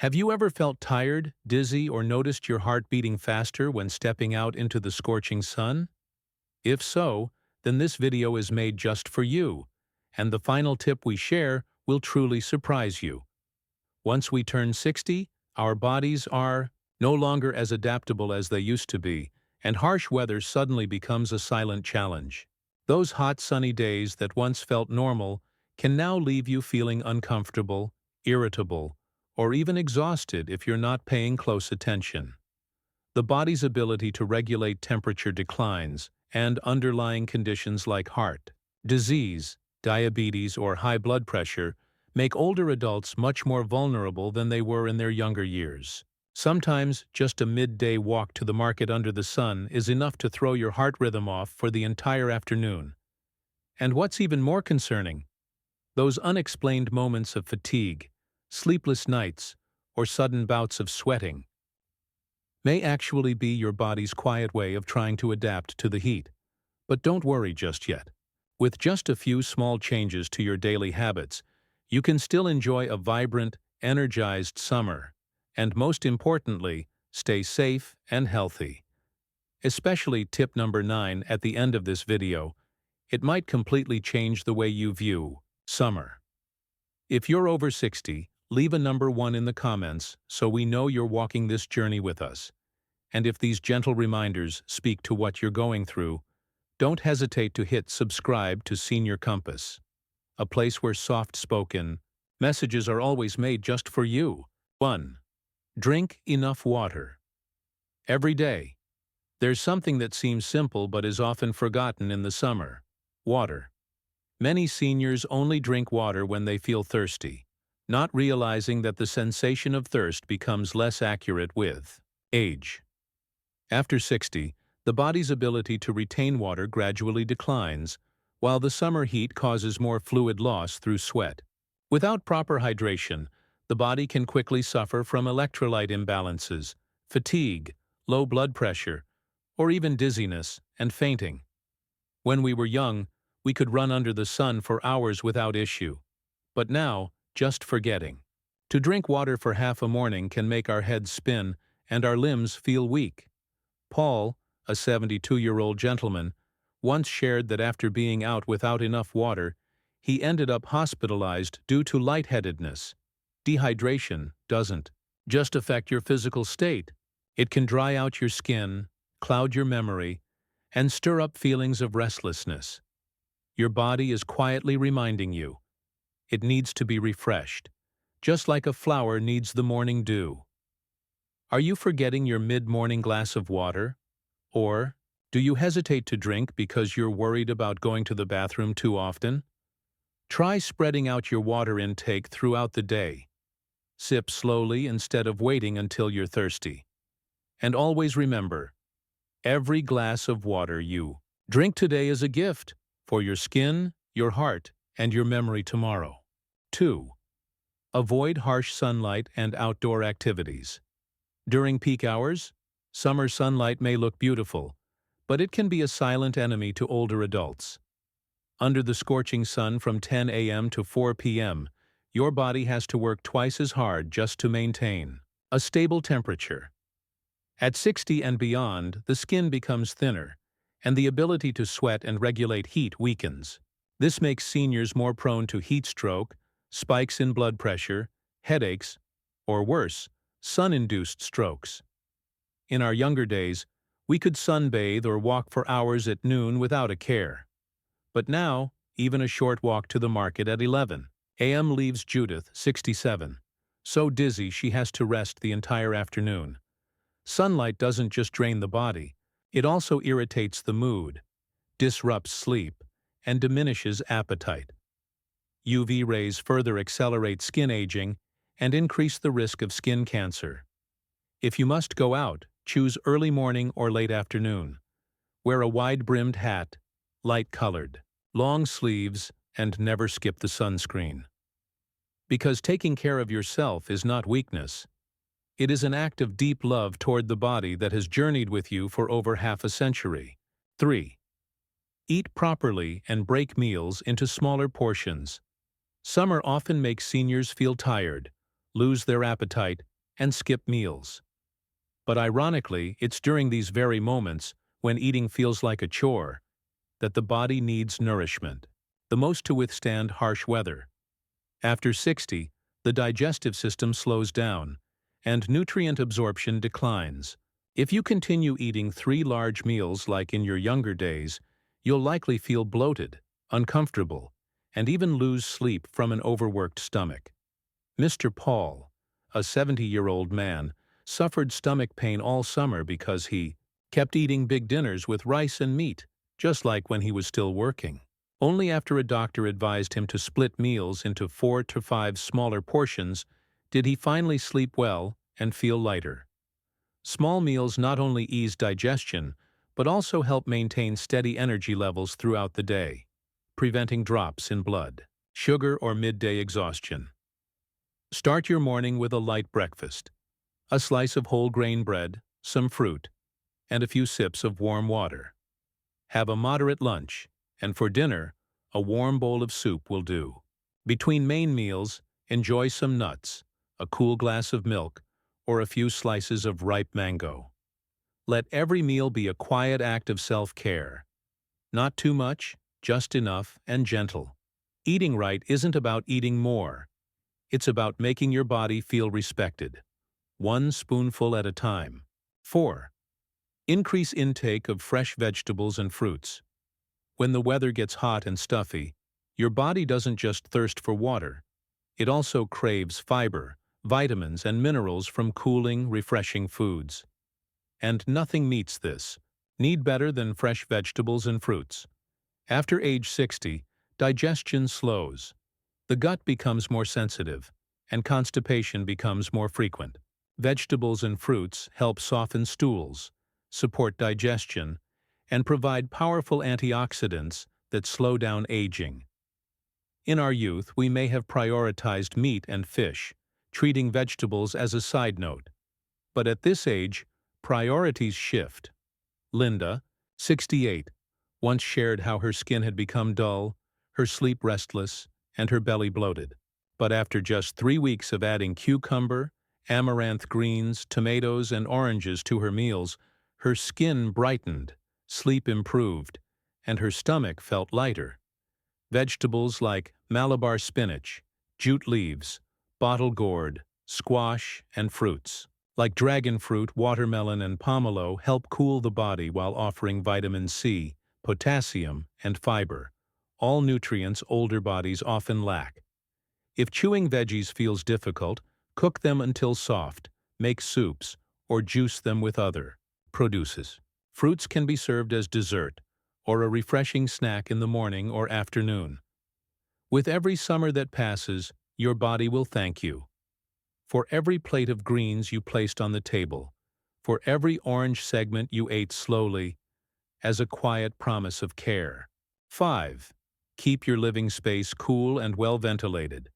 Have you ever felt tired, dizzy, or noticed your heart beating faster when stepping out into the scorching sun? If so, then this video is made just for you, and the final tip we share will truly surprise you. Once we turn 60, our bodies are no longer as adaptable as they used to be, and harsh weather suddenly becomes a silent challenge. Those hot, sunny days that once felt normal can now leave you feeling uncomfortable, irritable, or even exhausted if you're not paying close attention. The body's ability to regulate temperature declines, and underlying conditions like heart disease, diabetes, or high blood pressure make older adults much more vulnerable than they were in their younger years. Sometimes just a midday walk to the market under the sun is enough to throw your heart rhythm off for the entire afternoon. And what's even more concerning, those unexplained moments of fatigue, sleepless nights, or sudden bouts of sweating may actually be your body's quiet way of trying to adapt to the heat. But don't worry just yet. With just a few small changes to your daily habits, you can still enjoy a vibrant, energized summer, and most importantly, stay safe and healthy. Especially tip number 9 at the end of this video, it might completely change the way you view summer. If you're over 60, leave a number 1 in the comments so we know you're walking this journey with us. And if these gentle reminders speak to what you're going through, don't hesitate to hit subscribe to Senior Compass, a place where soft-spoken messages are always made just for you. 1. Drink enough water. Every day, there's something that seems simple but is often forgotten in the summer: water. Many seniors only drink water when they feel thirsty, not realizing that the sensation of thirst becomes less accurate with age. After 60, the body's ability to retain water gradually declines, while the summer heat causes more fluid loss through sweat. Without proper hydration, the body can quickly suffer from electrolyte imbalances, fatigue, low blood pressure, or even dizziness and fainting. When we were young, we could run under the sun for hours without issue. But now, just forgetting. To drink water for half a morning can make our heads spin and our limbs feel weak. Paul, a 72-year-old gentleman, once shared that after being out without enough water, he ended up hospitalized due to lightheadedness. Dehydration doesn't just affect your physical state. It can dry out your skin, cloud your memory, and stir up feelings of restlessness. Your body is quietly reminding you it needs to be refreshed, just like a flower needs the morning dew. Are you forgetting your mid-morning glass of water? Or do you hesitate to drink because you're worried about going to the bathroom too often? Try spreading out your water intake throughout the day. Sip slowly instead of waiting until you're thirsty. And always remember, every glass of water you drink today is a gift for your skin, your heart, and your memory tomorrow. 2. Avoid harsh sunlight and outdoor activities. During peak hours, summer sunlight may look beautiful, but it can be a silent enemy to older adults. Under the scorching sun from 10 a.m. to 4 p.m., your body has to work twice as hard just to maintain a stable temperature. At 60 and beyond, the skin becomes thinner, and the ability to sweat and regulate heat weakens. This makes seniors more prone to heat stroke, spikes in blood pressure, headaches, or worse, sun-induced strokes. In our younger days, we could sunbathe or walk for hours at noon without a care. But now, even a short walk to the market at 11 a.m. leaves Judith, 67, so dizzy she has to rest the entire afternoon. Sunlight doesn't just drain the body, it also irritates the mood, disrupts sleep, and diminishes appetite. UV rays further accelerate skin aging and increase the risk of skin cancer. If you must go out, choose early morning or late afternoon. Wear a wide-brimmed hat, light-colored, long sleeves, and never skip the sunscreen. Because taking care of yourself is not weakness. It is an act of deep love toward the body that has journeyed with you for over half a century. 3. Eat properly and break meals into smaller portions. Summer often makes seniors feel tired, lose their appetite, and skip meals. But ironically, it's during these very moments, when eating feels like a chore, that the body needs nourishment, the most to withstand harsh weather. After 60, the digestive system slows down, and nutrient absorption declines. If you continue eating 3 large meals like in your younger days, you'll likely feel bloated, uncomfortable, and even lose sleep from an overworked stomach. Mr. Paul, a 70-year-old man, suffered stomach pain all summer because he kept eating big dinners with rice and meat, just like when he was still working. Only after a doctor advised him to split meals into 4 to 5 smaller portions did he finally sleep well and feel lighter. Small meals not only ease digestion, but also help maintain steady energy levels throughout the day, preventing drops in blood, sugar, or midday exhaustion. Start your morning with a light breakfast, a slice of whole grain bread, some fruit, and a few sips of warm water. Have a moderate lunch, and for dinner, a warm bowl of soup will do. Between main meals, enjoy some nuts, a cool glass of milk, or a few slices of ripe mango. Let every meal be a quiet act of self-care. Not too much, just enough, and gentle. Eating right isn't about eating more. It's about making your body feel respected, one spoonful at a time. 4. Increase intake of fresh vegetables and fruits. When the weather gets hot and stuffy, your body doesn't just thirst for water. It also craves fiber, vitamins, and minerals from cooling, refreshing foods. And nothing meets this. Need better than fresh vegetables and fruits. After age 60, digestion slows. The gut becomes more sensitive, and constipation becomes more frequent. Vegetables and fruits help soften stools, support digestion, and provide powerful antioxidants that slow down aging. In our youth, we may have prioritized meat and fish, treating vegetables as a side note. But at this age, priorities shift. Linda, 68, once shared how her skin had become dull, her sleep restless, and her belly bloated. But after just 3 weeks of adding cucumber, amaranth greens, tomatoes, and oranges to her meals, her skin brightened, sleep improved, and her stomach felt lighter. Vegetables like Malabar spinach, jute leaves, bottle gourd, squash, and fruits like dragon fruit, watermelon, and pomelo help cool the body while offering vitamin C, potassium, and fiber, all nutrients older bodies often lack. If chewing veggies feels difficult, cook them until soft, make soups, or juice them with other produces. Fruits can be served as dessert, or a refreshing snack in the morning or afternoon. With every summer that passes, your body will thank you. For every plate of greens you placed on the table, for every orange segment you ate slowly, as a quiet promise of care. 5. Keep your living space cool and well ventilated.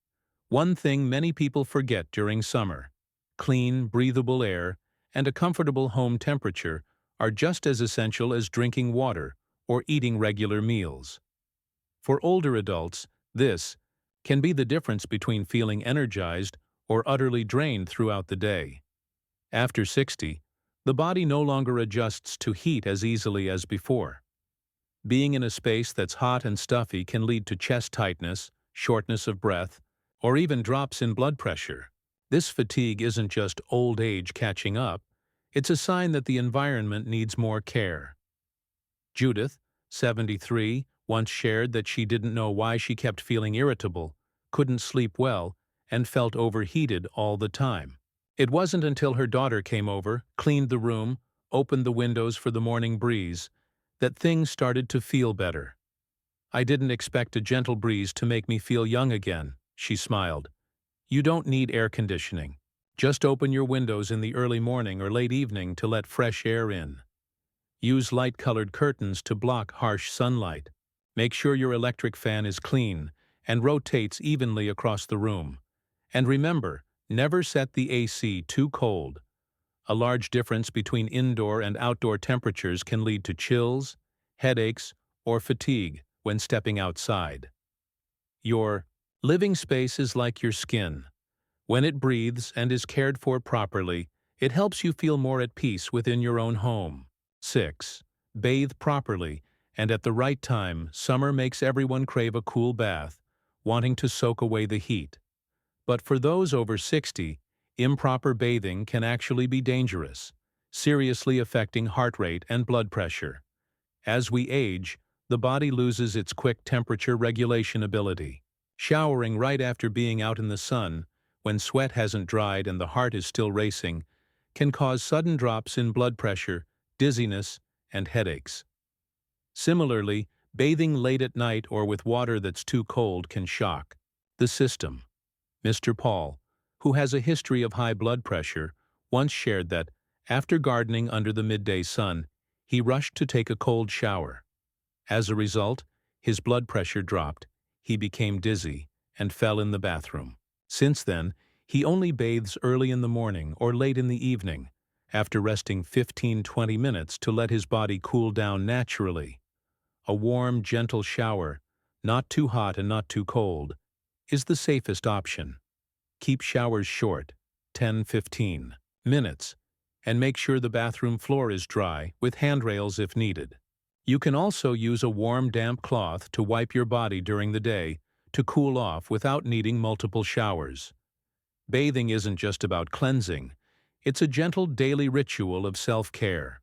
One thing many people forget during summer: clean, breathable air and a comfortable home temperature are just as essential as drinking water or eating regular meals. For older adults, this can be the difference between feeling energized or utterly drained throughout the day. After 60, the body no longer adjusts to heat as easily as before. Being in a space that's hot and stuffy can lead to chest tightness, shortness of breath, or even drops in blood pressure. This fatigue isn't just old age catching up, it's a sign that the environment needs more care. Judith, 73, once shared that she didn't know why she kept feeling irritable, couldn't sleep well, and felt overheated all the time. It wasn't until her daughter came over, cleaned the room, opened the windows for the morning breeze, that things started to feel better. "I didn't expect a gentle breeze to make me feel young again," she smiled. "You don't need air conditioning. Just open your windows in the early morning or late evening to let fresh air in. Use light-colored curtains to block harsh sunlight. Make sure your electric fan is clean and rotates evenly across the room. And remember, never set the AC too cold. A large difference between indoor and outdoor temperatures can lead to chills, headaches, or fatigue when stepping outside." Your living space is like your skin. When it breathes and is cared for properly, it helps you feel more at peace within your own home. 6. Bathe properly, and at the right time. Summer makes everyone crave a cool bath, wanting to soak away the heat. But for those over 60, improper bathing can actually be dangerous, seriously affecting heart rate and blood pressure. As we age, the body loses its quick temperature regulation ability. Showering right after being out in the sun, when sweat hasn't dried and the heart is still racing, can cause sudden drops in blood pressure, dizziness, and headaches. Similarly, bathing late at night or with water that's too cold can shock the system. Mr. Paul, who has a history of high blood pressure, once shared that, after gardening under the midday sun, he rushed to take a cold shower. As a result, his blood pressure dropped, he became dizzy, and fell in the bathroom. Since then, he only bathes early in the morning or late in the evening, after resting 15-20 minutes to let his body cool down naturally. A warm, gentle shower, not too hot and not too cold, is the safest option. Keep showers short, 10-15 minutes, and make sure the bathroom floor is dry, with handrails if needed. You can also use a warm, damp cloth to wipe your body during the day to cool off without needing multiple showers. Bathing isn't just about cleansing, it's a gentle daily ritual of self-care.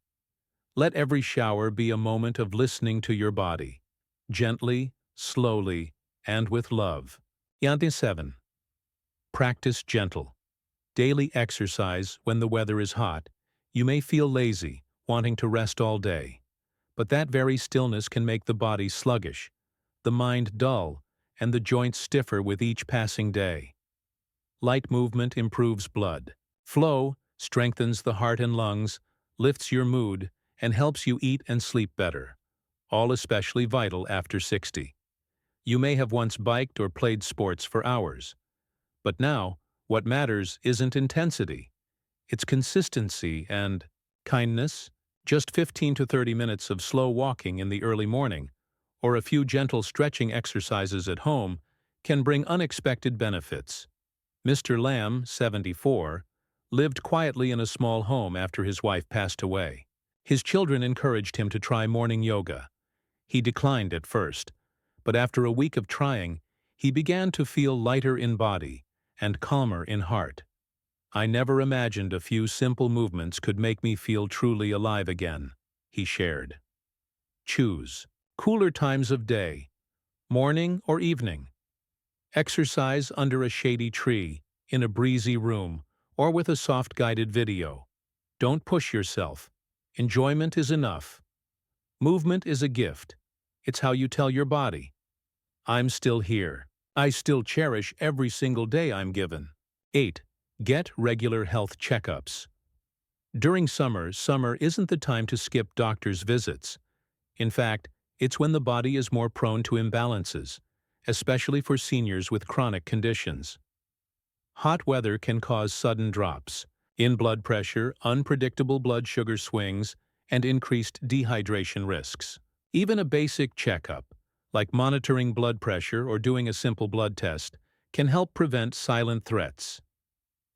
Let every shower be a moment of listening to your body, gently, slowly, and with love. 7. Practice gentle. Daily exercise. When the weather is hot, you may feel lazy, wanting to rest all day. But that very stillness can make the body sluggish, the mind dull, and the joints stiffer with each passing day. Light movement improves blood flow, strengthens the heart and lungs, lifts your mood, and helps you eat and sleep better, all especially vital after 60. You may have once biked or played sports for hours. But now, what matters isn't intensity. It's consistency and kindness. Just 15 to 30 minutes of slow walking in the early morning, or a few gentle stretching exercises at home, can bring unexpected benefits. Mr. Lamb, 74, lived quietly in a small home after his wife passed away. His children encouraged him to try morning yoga. He declined at first, but after a week of trying, he began to feel lighter in body and calmer in heart. "I never imagined a few simple movements could make me feel truly alive again," he shared. Choose cooler times of day, morning or evening. Exercise under a shady tree, in a breezy room, or with a soft guided video. Don't push yourself. Enjoyment is enough. Movement is a gift. It's how you tell your body, "I'm still here. I still cherish every single day I'm given." 8. Get regular health checkups. During summer isn't the time to skip doctor's visits. In fact, it's when the body is more prone to imbalances, especially for seniors with chronic conditions. Hot weather can cause sudden drops in blood pressure, unpredictable blood sugar swings, and increased dehydration risks. Even a basic checkup, like monitoring blood pressure or doing a simple blood test, can help prevent silent threats.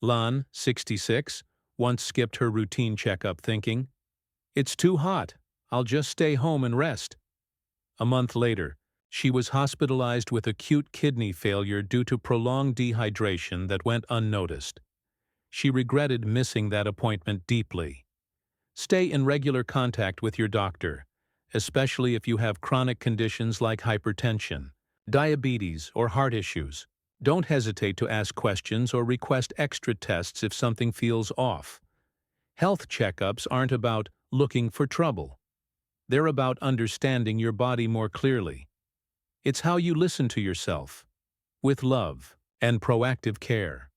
Lan, 66, once skipped her routine checkup thinking, "It's too hot, I'll just stay home and rest." A month later, she was hospitalized with acute kidney failure due to prolonged dehydration that went unnoticed. She regretted missing that appointment deeply. Stay in regular contact with your doctor, especially if you have chronic conditions like hypertension, diabetes, or heart issues. Don't hesitate to ask questions or request extra tests if something feels off. Health checkups aren't about looking for trouble. They're about understanding your body more clearly. It's how you listen to yourself, with love and proactive care.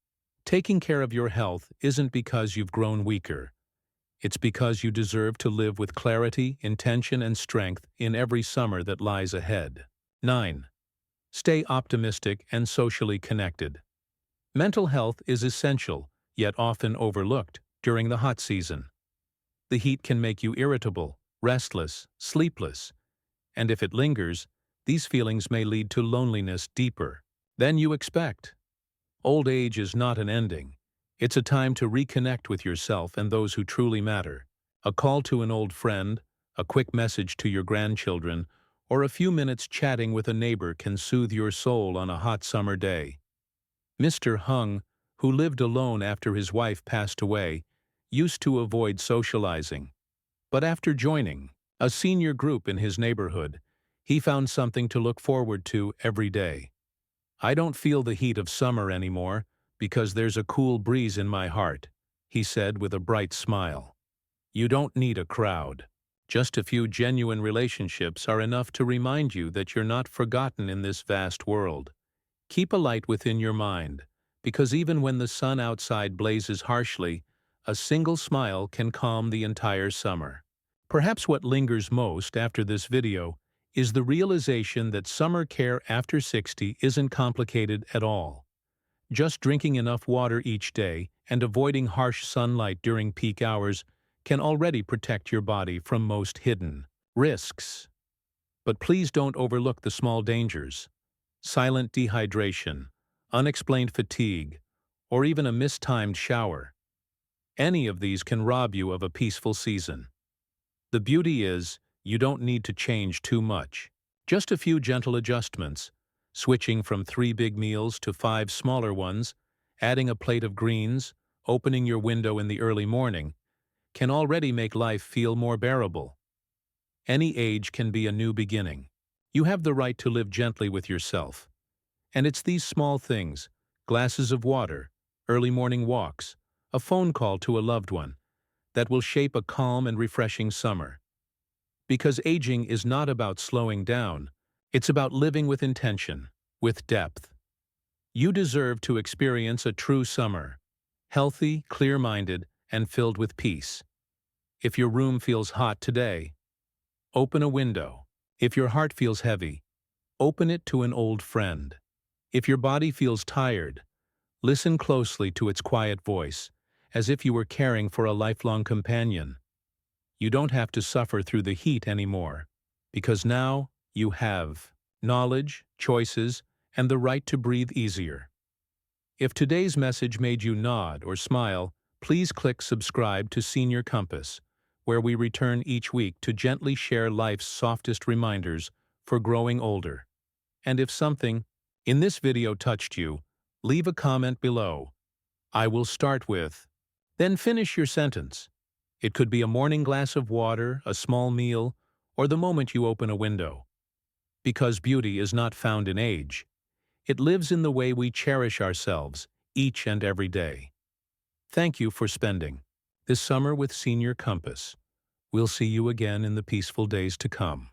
Taking care of your health isn't because you've grown weaker. It's because you deserve to live with clarity, intention, and strength in every summer that lies ahead. 9. Stay optimistic and socially connected. Mental health is essential, yet often overlooked, during the hot season. The heat can make you irritable, restless, sleepless, and if it lingers, these feelings may lead to loneliness deeper than you expect. Old age is not an ending. It's a time to reconnect with yourself and those who truly matter. A call to an old friend, a quick message to your grandchildren, or a few minutes chatting with a neighbor can soothe your soul on a hot summer day. Mr. Hung, who lived alone after his wife passed away, used to avoid socializing. But after joining a senior group in his neighborhood, he found something to look forward to every day. "I don't feel the heat of summer anymore because there's a cool breeze in my heart," he said with a bright smile. You don't need a crowd. Just a few genuine relationships are enough to remind you that you're not forgotten in this vast world. Keep a light within your mind, because even when the sun outside blazes harshly, a single smile can calm the entire summer. Perhaps what lingers most after this video is the realization that summer care after 60 isn't complicated at all. Just drinking enough water each day and avoiding harsh sunlight during peak hours can already protect your body from most hidden risks. But please don't overlook the small dangers. Silent dehydration, unexplained fatigue, or even a mistimed shower. Any of these can rob you of a peaceful season. The beauty is, you don't need to change too much. Just a few gentle adjustments, switching from 3 big meals to 5 smaller ones, adding a plate of greens, opening your window in the early morning, can already make life feel more bearable. Any age can be a new beginning. You have the right to live gently with yourself. And it's these small things, glasses of water, early morning walks, a phone call to a loved one, that will shape a calm and refreshing summer. Because aging is not about slowing down, it's about living with intention, with depth. You deserve to experience a true summer, healthy, clear-minded, and filled with peace. If your room feels hot today, open a window. If your heart feels heavy, open it to an old friend. If your body feels tired, listen closely to its quiet voice, as if you were caring for a lifelong companion. You don't have to suffer through the heat anymore, because now you have knowledge, choices, and the right to breathe easier. If today's message made you nod or smile, please click subscribe to Senior Compass, where we return each week to gently share life's softest reminders for growing older. And if something in this video touched you, leave a comment below. I will start with, then finish your sentence. It could be a morning glass of water, a small meal, or the moment you open a window. Because beauty is not found in age. It lives in the way we cherish ourselves each and every day. Thank you for spending this summer with Senior Compass. We'll see you again in the peaceful days to come.